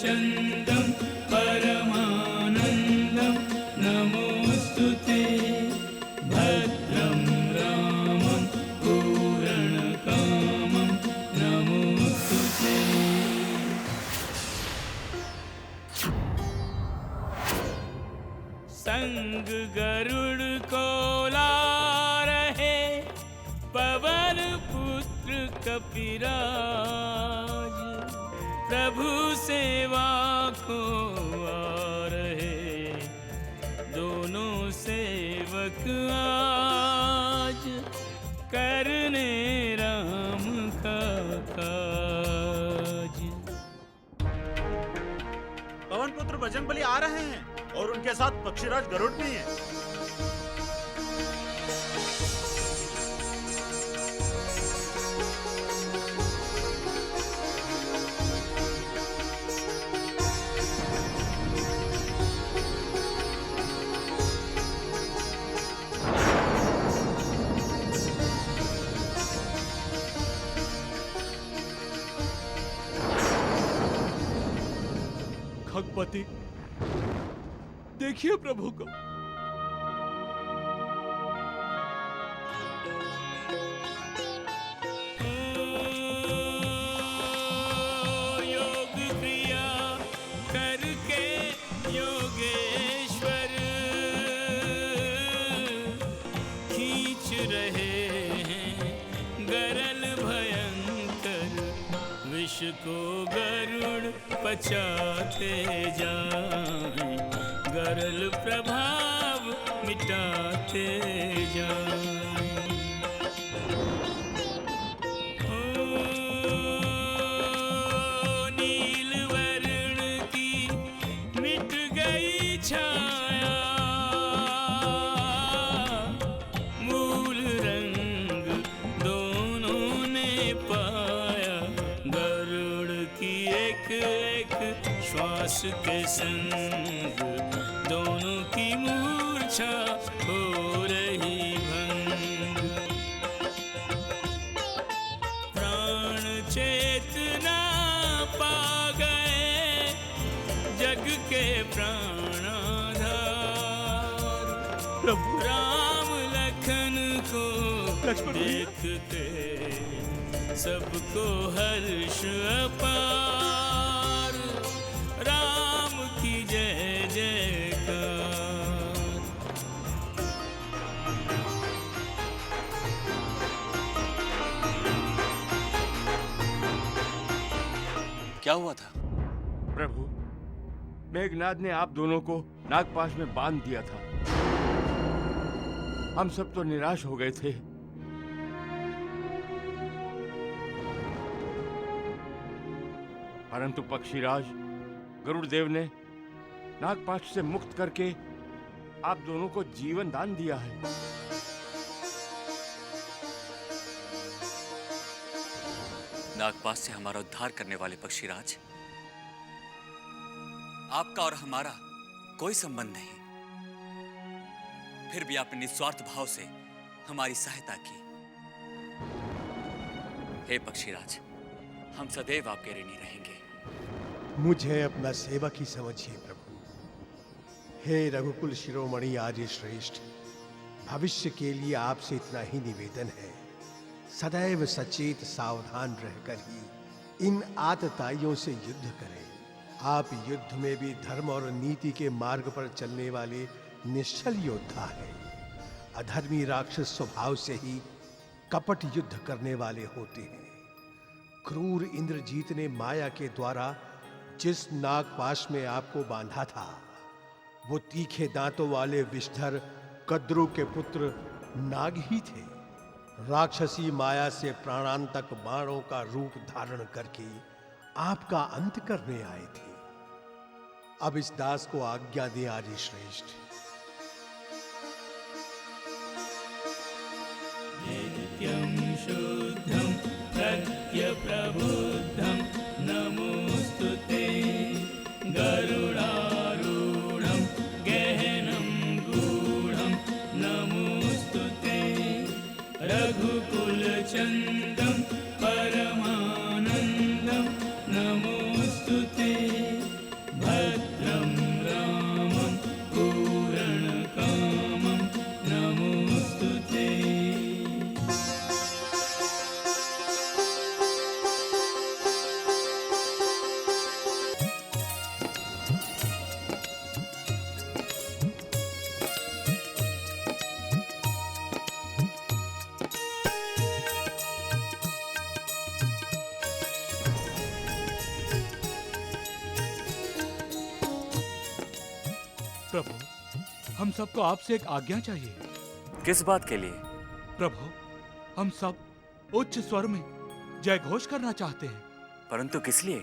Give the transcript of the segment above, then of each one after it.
रघुकुलचन्द्रं परमानन्दं नमोऽस्तुते। भद्रं रामं पूरणकामं नमोऽस्तुते। संग गरुड़ को ला रहे पवन पुत्र कपिराज, प्रभु सेवा को आ रहे दोनों सेवक आज, करने राम का काज। पवन पुत्र बजरंगबली आ रहे हैं और उनके साथ पक्षीराज गरुड़ भी हैं। खगपति, देखिए प्रभु को। योग क्रिया करके योगेश्वर खींच रहे हैं गरल भयंकर, विष को गरुड़ पचाते जाएं, गरल प्रभाव मिटाते जाएं। ओ नील वर्ण की मिट गई छाया, मूल रंग दोनों ने पाया, गरुड़ की एक एक श्वास के संग दोनों की मूर्छा हो रही भंग। प्राण चेतना पा गए जग के प्राणाधार, प्रभु राम लखन को देख के सबको हर्ष अपार, राम की जय जयकार। क्या हुआ था? प्रभु, मेघनाद ने आप दोनों को नागपाश में बांध दिया था। हम सब तो निराश हो गए थे। परंतु पक्षीराज गरुड़देव ने नागपाश से मुक्त करके आप दोनों को जीवन दान दिया है। नागपाश से हमारा उद्धार करने वाले पक्षीराज, आपका और हमारा कोई संबंध नहीं, फिर भी आपने निस्वार्थ भाव से हमारी सहायता की। हे पक्षीराज, हम सदैव आपके ऋणी रहेंगे। मुझे अपना सेवक ही समझिए प्रभु। हे रघुकुल शिरोमणि आर्य श्रेष्ठ, भविष्य के लिए आपसे इतना ही निवेदन है, सदैव सचेत सावधान रहकर ही इन आतताइयों से युद्ध करें। आप युद्ध में भी धर्म और नीति के मार्ग पर चलने वाले निश्चल योद्धा हैं। अधर्मी राक्षस स्वभाव से ही कपट युद्ध करने वाले होते हैं। क्रूर इंद्रजीत ने माया के द्वारा जिस नागपाश में आपको बांधा था, वो तीखे दांतों वाले विषधर कद्रु के पुत्र नाग ही थे। राक्षसी माया से प्राणांतक बाणों का रूप धारण करके आपका अंत करने आए थे। अब इस दास को आज्ञा दें आर्य श्रेष्ठ। नित्यं शुद्धं प्रत्यप्रबुद्धं नमोऽस्तुते। गरुडारूढं गहनं गूढं नमोऽस्तुते। रघुकुलचन्द्रं परमानन्दं नमोऽस्तुते। प्रभु, हम सबको आपसे एक आज्ञा चाहिए। किस बात के लिए? प्रभु, हम सब उच्च स्वर में जय घोष करना चाहते हैं। परंतु किस लिए?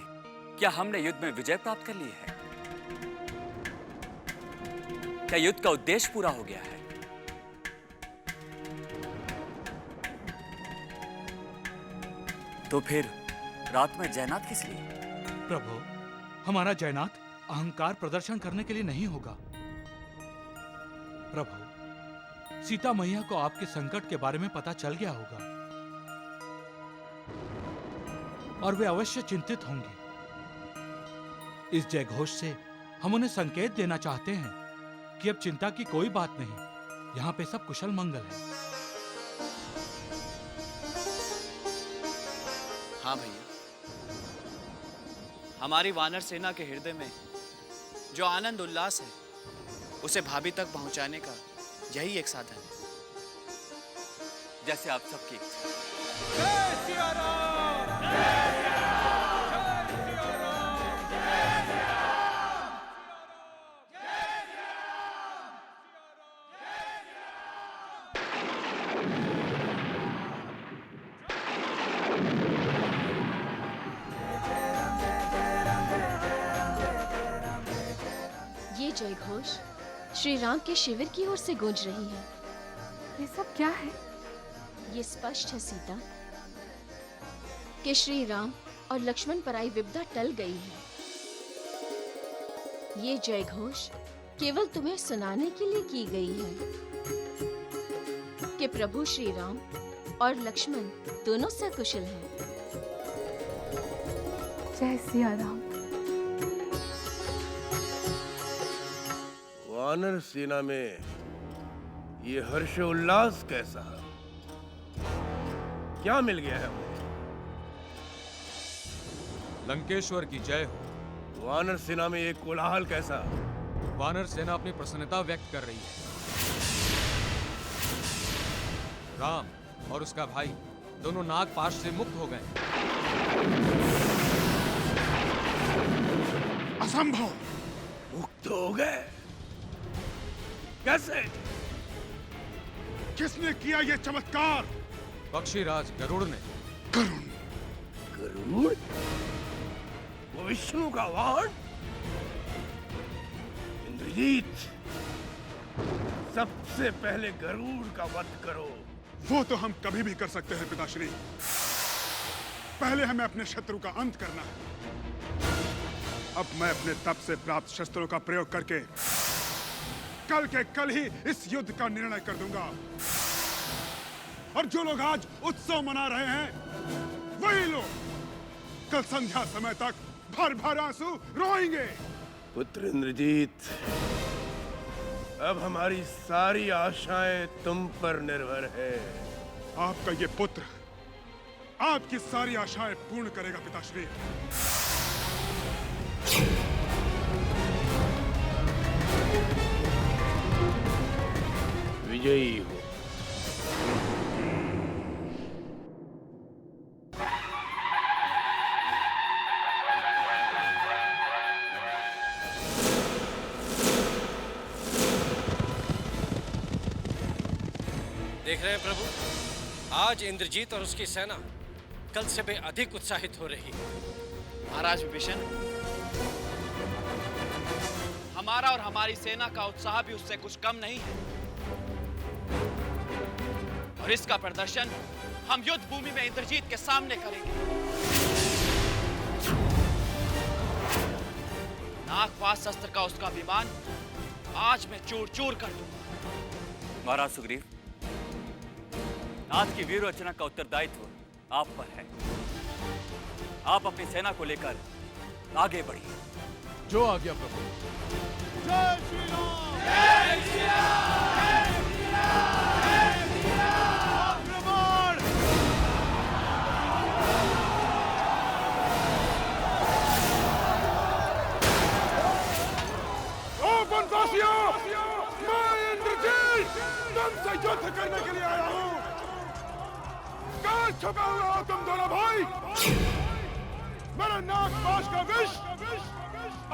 क्या हमने युद्ध में विजय प्राप्त कर ली है? क्या युद्ध का उद्देश्य पूरा हो गया है? तो फिर रात में जयनाथ किस लिए? प्रभु, हमारा जयनाथ अहंकार प्रदर्शन करने के लिए नहीं होगा। प्रभु, सीता मैया को आपके संकट के बारे में पता चल गया होगा और वे अवश्य चिंतित होंगे। इस जय घोष से हम उन्हें संकेत देना चाहते हैं कि अब चिंता की कोई बात नहीं, यहाँ पे सब कुशल मंगल है। हाँ भैया, हमारी वानर सेना के हृदय में जो आनंद उल्लास है उसे भाभी तक पहुंचाने का यही एक साधन है। जैसे आप सबकी इच्छा। ये जय घोष श्री राम के शिविर की ओर से गूंज रही है। ये सब क्या है? ये स्पष्ट है सीता कि श्री राम और लक्ष्मण पराई विपदा टल गई है। ये जय घोष केवल तुम्हें सुनाने के लिए की गई है कि प्रभु श्री राम और लक्ष्मण दोनों सकुशल हैं। जय सिया राम। वानर सेना में ये हर्ष उल्लास कैसा? क्या मिल गया है मुझे? लंकेश्वर की जय हो। वानर सेना में ये कोलाहल कैसा? वानर सेना अपनी प्रसन्नता व्यक्त कर रही है। राम और उसका भाई दोनों नागपाश से मुक्त हो गए। असंभव! मुक्त हो गए? कैसे? किसने किया ये चमत्कार? पक्षीराज गरुड़ ने। गरुड़? गरुड़? वो विष्णु का वाहन? इंद्रजीत, सबसे पहले गरुड़ का वध करो। वो तो हम कभी भी कर सकते हैं पिताश्री। पहले हमें अपने शत्रु का अंत करना है। अब मैं अपने तप से प्राप्त शस्त्रों का प्रयोग करके कल के कल ही इस युद्ध का निर्णय कर दूंगा। और जो लोग आज उत्सव मना रहे हैं वही लोग कल संध्या समय तक भर भर आंसू रोएंगे। पुत्र इंद्रजीत, अब हमारी सारी आशाएं तुम पर निर्भर है। आपका ये पुत्र आपकी सारी आशाएं पूर्ण करेगा पिताश्री। विजयी हो। देख रहे हैं प्रभु, आज इंद्रजीत और उसकी सेना कल से भी अधिक उत्साहित हो रही है। महाराज विभीषण, हमारा और हमारी सेना का उत्साह भी उससे कुछ कम नहीं है। और इसका प्रदर्शन हम युद्ध भूमि में इंद्रजीत के सामने करेंगे। नागपाश शस्त्र का उसका विमान आज मैं चूर चूर कर दूंगा। महाराज सुग्रीव, आज की वीर रचना का उत्तरदायित्व आप पर है। आप अपनी सेना को लेकर आगे बढ़िए। जो आज्ञा प्रभु। जय श्री राम! जय श्री राम! आक्रमण! ओ वनवासियों, मैं इंद्रजीत तुमसे युद्ध करने के लिए आया हूं। कहां छुपा हुआ हो तुम दोनों भाई? मेरा नागपाश का विष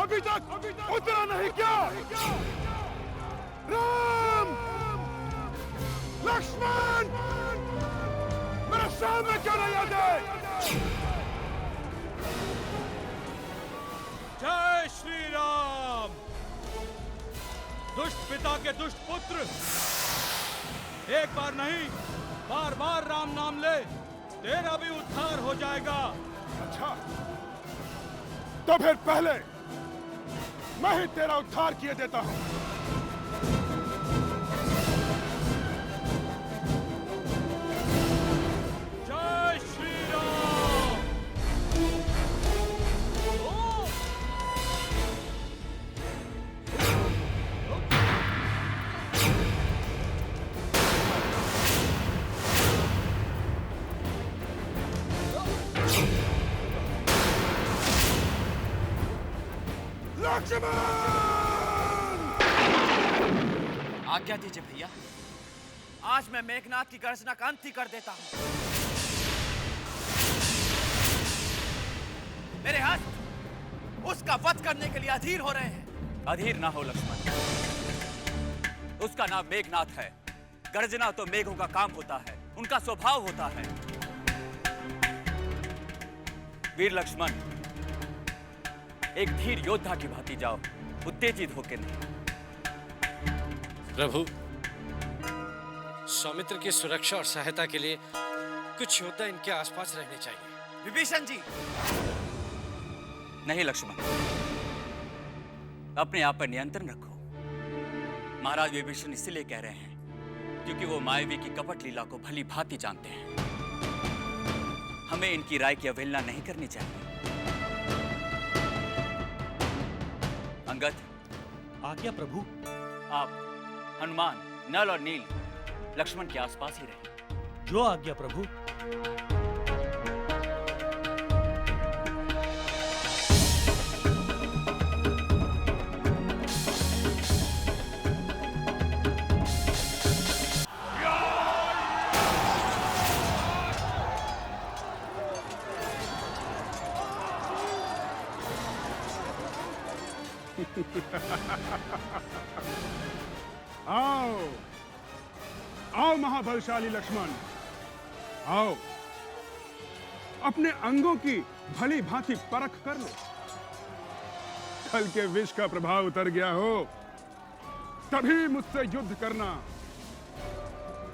अभी तक उतरा नहीं क्या? राम! लक्ष्मण! मेरे सामने क्यों नहीं आते? जय श्री राम। दुष्ट पिता के दुष्ट पुत्र, एक बार नहीं बार बार राम नाम ले, तेरा भी उद्धार हो जाएगा। अच्छा, तो फिर पहले मैं ही तेरा उद्धार किए देता हूं। जय श्री राम। आज्ञा दीजिए भैया, आज मैं मेघनाथ की गर्जना का अंत ही कर देता हूं। मेरे हाथ उसका वध करने के लिए अधीर हो रहे हैं। अधीर ना हो लक्ष्मण, उसका नाम मेघनाथ है। गर्जना तो मेघों का काम होता है, उनका स्वभाव होता है। वीर लक्ष्मण, एक धीर योद्धा की भांति जाओ, उत्तेजित होकर नहीं। प्रभु, सौमित्र की सुरक्षा और सहायता के लिए कुछ योद्धा इनके आसपास रहने चाहिए। विभीषण जी! नहीं लक्ष्मण, अपने आप पर नियंत्रण रखो। महाराज विभीषण इसलिए कह रहे हैं क्योंकि वो मायावी की कपट लीला को भली भांति जानते हैं। हमें इनकी राय की अवहेलना नहीं करनी चाहिए। अंगद। आज्ञा प्रभु। आप हनुमान, नल और नील लक्ष्मण के आसपास ही रहें। जो आज्ञा प्रभु। आओ, आओ महाबलशाली लक्ष्मण, आओ। अपने अंगों की भली भांति परख कर लो। कल के विष का प्रभाव उतर गया हो, तभी मुझसे युद्ध करना,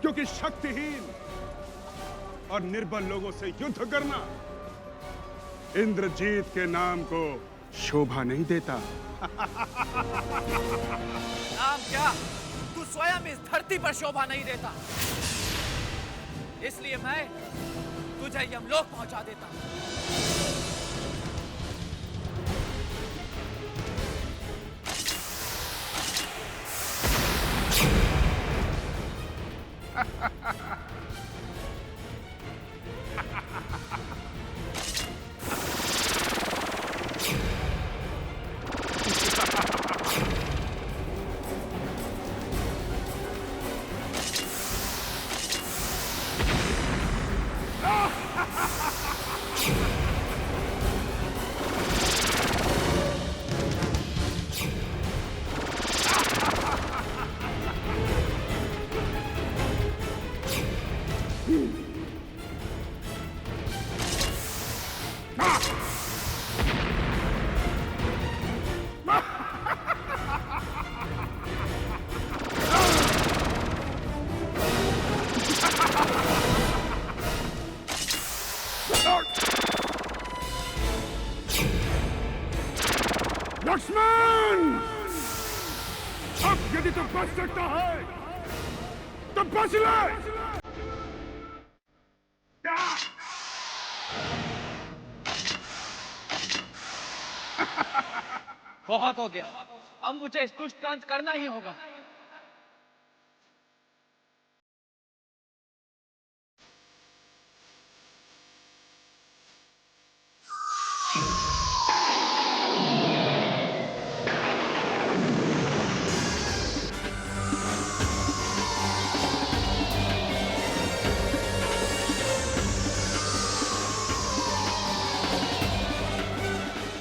क्योंकि शक्तिहीन और निर्बल लोगों से युद्ध करना इंद्रजीत के नाम को शोभा नहीं देता। नाम क्या? तू स्वयं इस धरती पर शोभा नहीं देता, इसलिए मैं तुझे यमलोक पहुंचा देता हूं। लक्ष्मण! अब यदि तू बच सकता है तो बच ले! बहुत हो गया, अब मुझे इस दुष्ट का अंत करना ही होगा।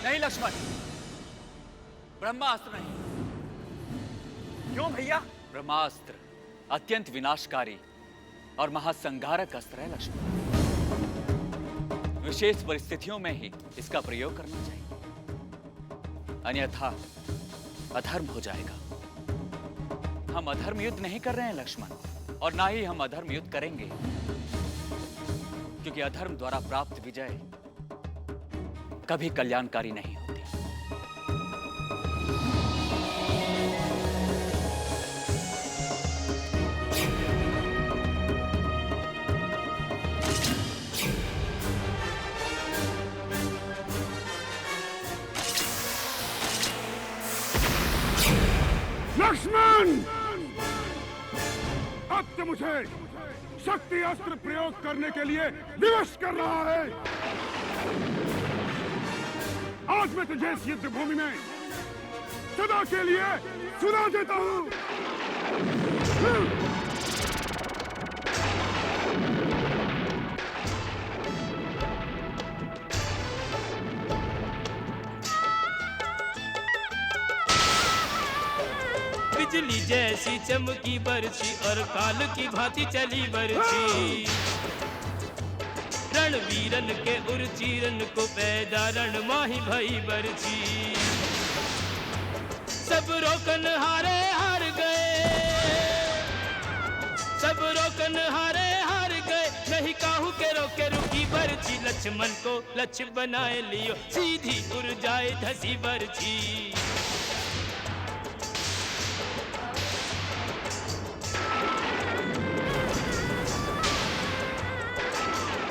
नहीं लक्ष्मण, ब्रह्मास्त्र नहीं। क्यों भैया? ब्रह्मास्त्र अत्यंत विनाशकारी और महासंहारक अस्त्र है लक्ष्मण। विशेष परिस्थितियों में ही इसका प्रयोग करना चाहिए, अन्यथा अधर्म हो जाएगा। हम अधर्म युद्ध नहीं कर रहे हैं लक्ष्मण, और ना ही हम अधर्म युद्ध करेंगे, क्योंकि अधर्म द्वारा प्राप्त विजय कभी कल्याणकारी नहीं होती। लक्ष्मण, अब तो मुझे शक्ति अस्त्र प्रयोग करने के लिए विवश कर रहा है। आज मैं तुझे इस युद्ध भूमि में सदा के लिए सुला देता हूं। बिजली जैसी चमकी बरछी और काल की भांति चली बरछी। रणवीरन के उर्चीरन को पैदा रण माही भई बरछी। सब रोकन हारे हार गए, सब रोकन हारे हार गए। नहीं काहू के रोके रुकी बरछी। लक्ष्मण को लक्ष्य बनाए लियो, सीधी उड़ जाए धसी बरछी।